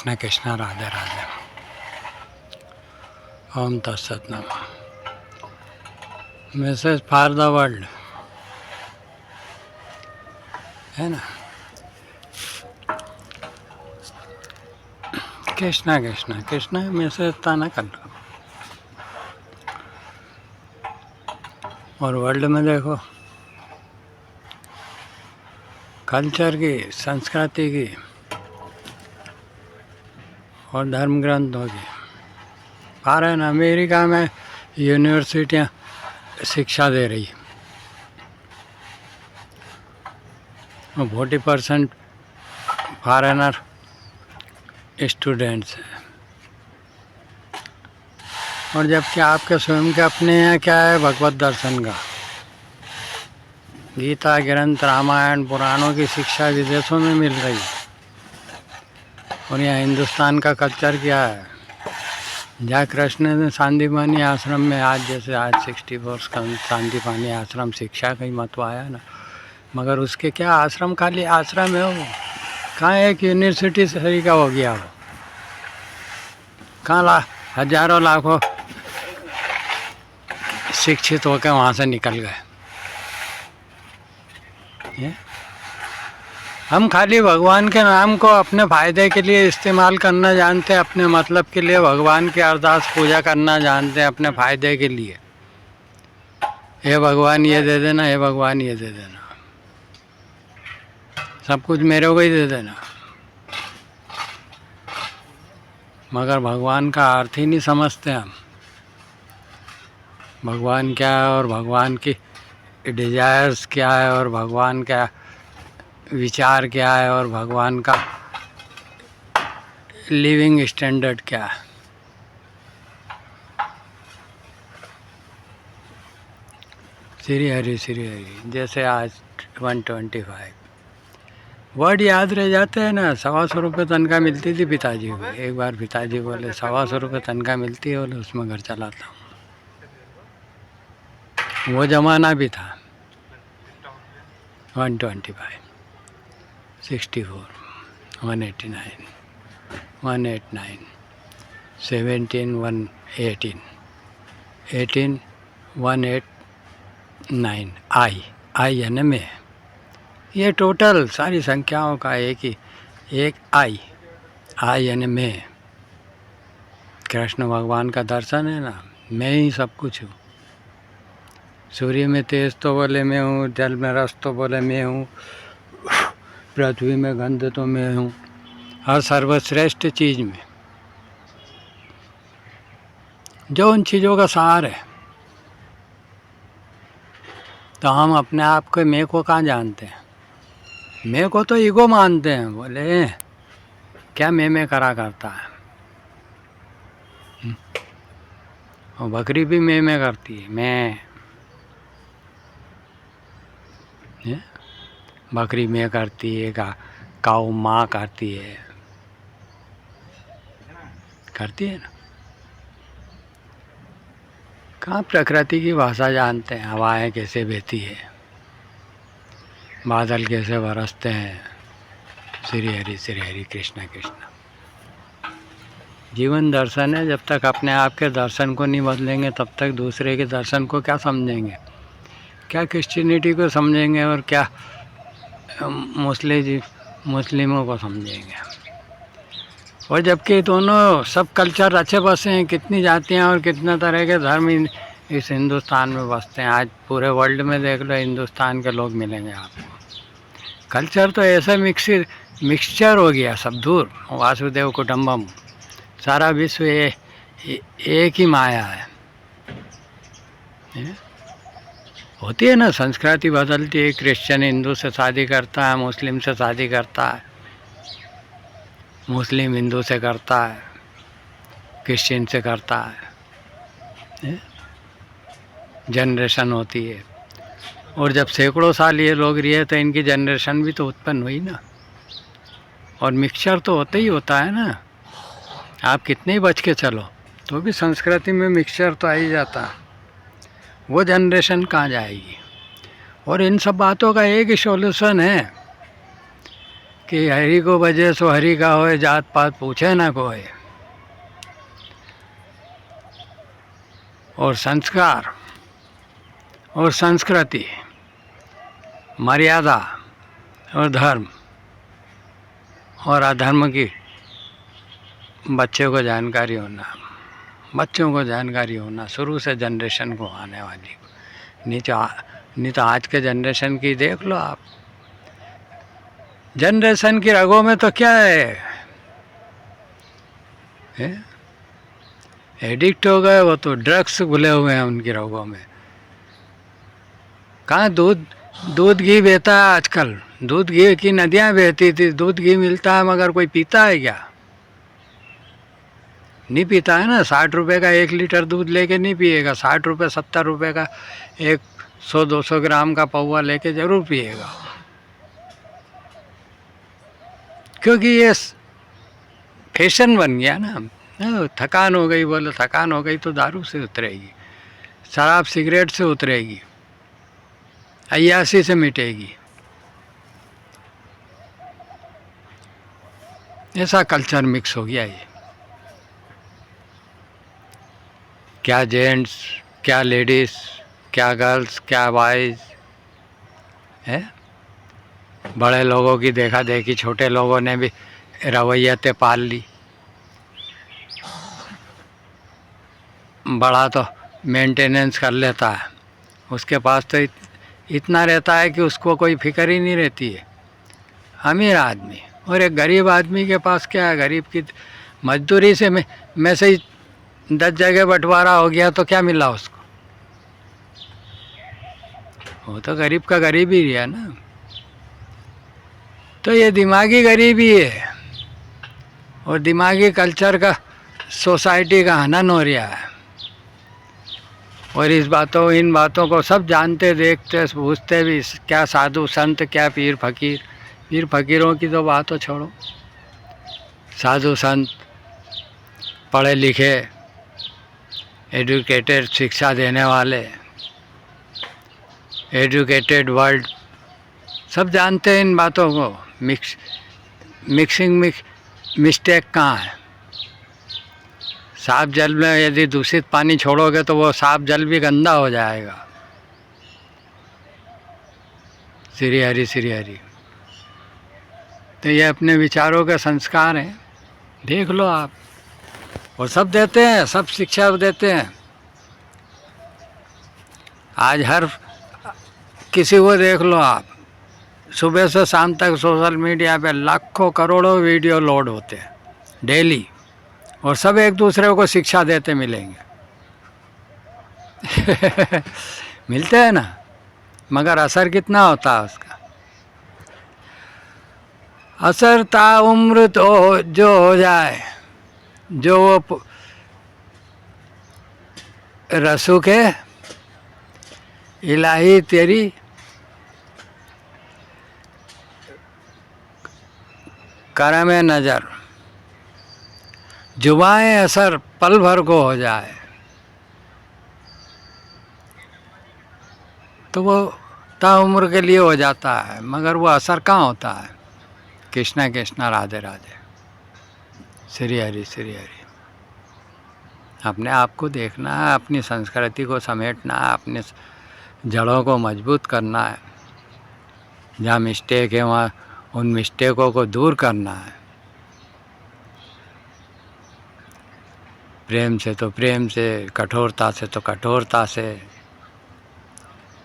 कृष्ण कृष्ण राधे राधे। ओम तत्सत नमः। Message for the world है ना। कृष्णा कृष्णा कृष्णा मैसेज था ना कल। और वर्ल्ड में देखो कल्चर की, संस्कृति की और धर्म ग्रंथों की। फॉरेन अमेरिका में यूनिवर्सिटियाँ शिक्षा दे रही है। 40% फॉरेनर स्टूडेंट्स हैं। और जबकि आपके स्वयं के अपने यहाँ क्या है, भगवत दर्शन का, गीता ग्रंथ, रामायण, पुराणों की शिक्षा विदेशों में मिल रही है। और यहाँ हिंदुस्तान का कल्चर क्या है। जहाँ कृष्ण ने सांदीपनी आश्रम में, आज जैसे आज 64 का सांदीपनी आश्रम शिक्षा का ही महत्व आया ना, मगर उसके क्या आश्रम खाली आश्रम है वो, कहाँ एक यूनिवर्सिटी से तरीका हो गया वो, कहाँ हजारों लाखों शिक्षित होकर वहाँ से निकल गए। हम खाली भगवान के नाम को अपने फ़ायदे के लिए इस्तेमाल करना जानते हैं, अपने मतलब के लिए भगवान की अरदास पूजा करना जानते हैं, अपने फ़ायदे के लिए। हे भगवान ये दे देना, हे भगवान ये दे देना, सब कुछ मेरे को ही दे देना। मगर भगवान का अर्थ ही नहीं समझते हम। भगवान क्या है और भगवान की डिज़ायर्स क्या है और भगवान का विचार क्या है और भगवान का लिविंग स्टैंडर्ड क्या है। श्री हरि जैसे आज 125 वर्ड याद रह जाते हैं ना। 125 रुपये तनख्वाह मिलती थी पिताजी को। एक बार पिताजी बोले 125 रुपये तनख्वाह मिलती है, बोले उसमें घर चलाता हूँ। वो ज़माना भी था। 125, 64, 189, 189, 17, 118, 18, 189, आई यानी मैं। ये टोटल सारी संख्याओं का एक आई यानी मैं। कृष्ण भगवान का दर्शन है ना, मैं ही सब कुछ हूँ। सूर्य में तेज तो बोले मैं हूँ, जल में रस तो बोले मैं हूँ, पृथ्वी में गंध तो मैं हूँ, हर सर्वश्रेष्ठ चीज़ में, जो उन चीज़ों का सार है। तो हम अपने आप को मैं को कहाँ जानते हैं। मैं को तो ईगो मानते हैं। बोले क्या मैं करा करता है। और बकरी भी मैं करती है। मैं बकरी मैं करती है, काऊ माँ करती है ना। कहाँ प्रकृति की भाषा जानते हैं। हवाएं कैसे बहती है, बादल कैसे बरसते हैं। श्री हरि कृष्ण कृष्ण। जीवन दर्शन है। जब तक अपने आप के दर्शन को नहीं बदलेंगे तब तक दूसरे के दर्शन को क्या समझेंगे, क्या क्रिश्चियनिटी को समझेंगे और क्या मुस्लिमों को समझेंगे। और जबकि दोनों सब कल्चर अच्छे बसे हैं। कितनी जातियाँ और कितने तरह के धर्म इस हिंदुस्तान में बसते हैं। आज पूरे वर्ल्ड में देख लो, हिंदुस्तान के लोग मिलेंगे आपको। कल्चर तो ऐसा मिक्सचर हो गया, सब दूर। वासुदेव कुटुंबम, सारा विश्व एक ही माया है। होती है ना, संस्कृति बदलती है। क्रिश्चियन हिंदू से शादी करता है, मुस्लिम से शादी करता है, मुस्लिम हिंदू से करता है, क्रिश्चियन से करता है। जनरेशन होती है। और जब सैकड़ों साल ये लोग रहे तो इनकी जनरेशन भी तो उत्पन्न हुई ना। और मिक्सचर तो होता ही होता है ना। आप कितने ही बच के चलो तो भी संस्कृति में मिक्सचर तो आ ही जाता है। वो जनरेशन कहाँ जाएगी। और इन सब बातों का एक ही सॉल्यूशन है कि हरि को बजे सो हरि का होए, जात पात पूछे ना कोई। और संस्कार और संस्कृति, मर्यादा और धर्म और अधर्म की बच्चों को जानकारी होना, बच्चों को जानकारी होना शुरू से जनरेशन को, आने वाली को। नहीं तो आज के जनरेशन की देख लो आप, जनरेशन की रगों में तो क्या है? एडिक्ट हो गए वो, तो ड्रग्स घुले हुए हैं उनकी रगों में। कहाँ दूध घी बहता है आजकल, दूध घी की नदियाँ बहती थी, दूध घी मिलता है मगर कोई पीता है क्या? नहीं पीता है ना। 60 रुपये का 1 लीटर दूध लेके नहीं पिएगा, 60 रुपये 70 रुपये का 100-200 ग्राम का पौवा लेके ज़रूर पिएगा, क्योंकि ये फैशन बन गया ना। थकान हो गई, बोलो थकान हो गई तो दारू से उतरेगी, शराब सिगरेट से उतरेगी, अय्यासी से मिटेगी। ऐसा कल्चर मिक्स हो गया ये। क्या जेंट्स, क्या लेडीज़, क्या गर्ल्स, क्या बॉयज़ है। बड़े लोगों की देखा देखी छोटे लोगों ने भी रवैयतें पाल ली। बड़ा तो मेंटेनेंस कर लेता है, उसके पास तो इतना रहता है कि उसको कोई फिक्र ही नहीं रहती है, अमीर आदमी। और एक गरीब आदमी के पास क्या है? गरीब की मजदूरी से में से ही 10 जगह बंटवारा हो गया तो क्या मिला उसको? वो तो गरीब का गरीब ही रहा ना। तो ये दिमागी गरीबी है और दिमागी कल्चर का सोसाइटी का हनन हो रहा है। और इन बातों को सब जानते, देखते, पूछते भी, क्या साधु संत, क्या पीर फकीर। पीर फकीरों की तो बात हो छोड़ो, साधु संत, पढ़े लिखे, एजुकेटेड, शिक्षा देने वाले, एजुकेटेड वर्ल्ड सब जानते हैं इन बातों को। मिक्सिंग मिस्टेक कहाँ है? साफ जल में यदि दूषित पानी छोड़ोगे तो वो साफ जल भी गंदा हो जाएगा। श्री हरि श्री हरि। तो ये अपने विचारों के संस्कार हैं, देख लो आप। और सब देते हैं, सब शिक्षा देते हैं। आज हर किसी को देख लो आप, सुबह से शाम तक सोशल मीडिया पे लाखों करोड़ों वीडियो लोड होते हैं डेली, और सब एक दूसरे को शिक्षा देते मिलेंगे। मिलते हैं ना, मगर असर कितना होता है उसका? असर ताउम्र तो जो हो जाए, जो वो रसू के इलाही तेरी करम नज़र, जुबाएं असर पल भर को हो जाए, तो वो ताउम्र के लिए हो जाता है, मगर वो असर कहाँ होता है? कृष्णा कृष्णा, राधे राधे, श्री हरि श्री हरि। अपने आप को देखना है, अपनी संस्कृति को समेटना है, अपने जड़ों को मजबूत करना है। जहाँ मिस्टेक है वहाँ उन मिस्टेकों को दूर करना है। प्रेम से तो प्रेम से, कठोरता से तो कठोरता से,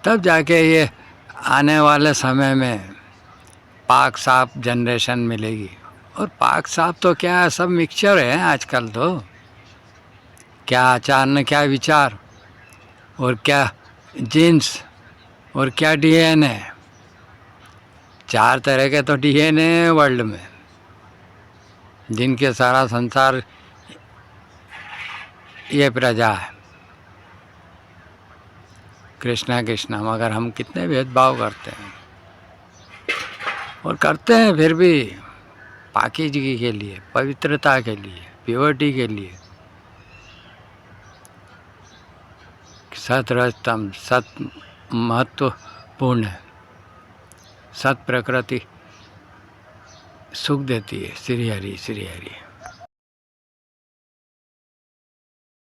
तब जाके ये आने वाले समय में पाक साफ जनरेशन मिलेगी। और पाक साफ तो क्या है, सब मिक्सचर है आजकल तो। क्या आचार न क्या विचार, और क्या जीन्स, और क्या डीएनए। 4 तरह के तो डीएनए हैं वर्ल्ड में, जिनके सारा संसार ये प्रजा है। कृष्णा कृष्णा, मगर हम कितने भेदभाव करते हैं, और करते हैं फिर भी पाकीज़गी के लिए, पवित्रता के लिए, प्योरिटी के लिए। सत रजतम, सत महत्वपूर्ण है। सत प्रकृति सुख देती है। श्री हरि श्री हरि।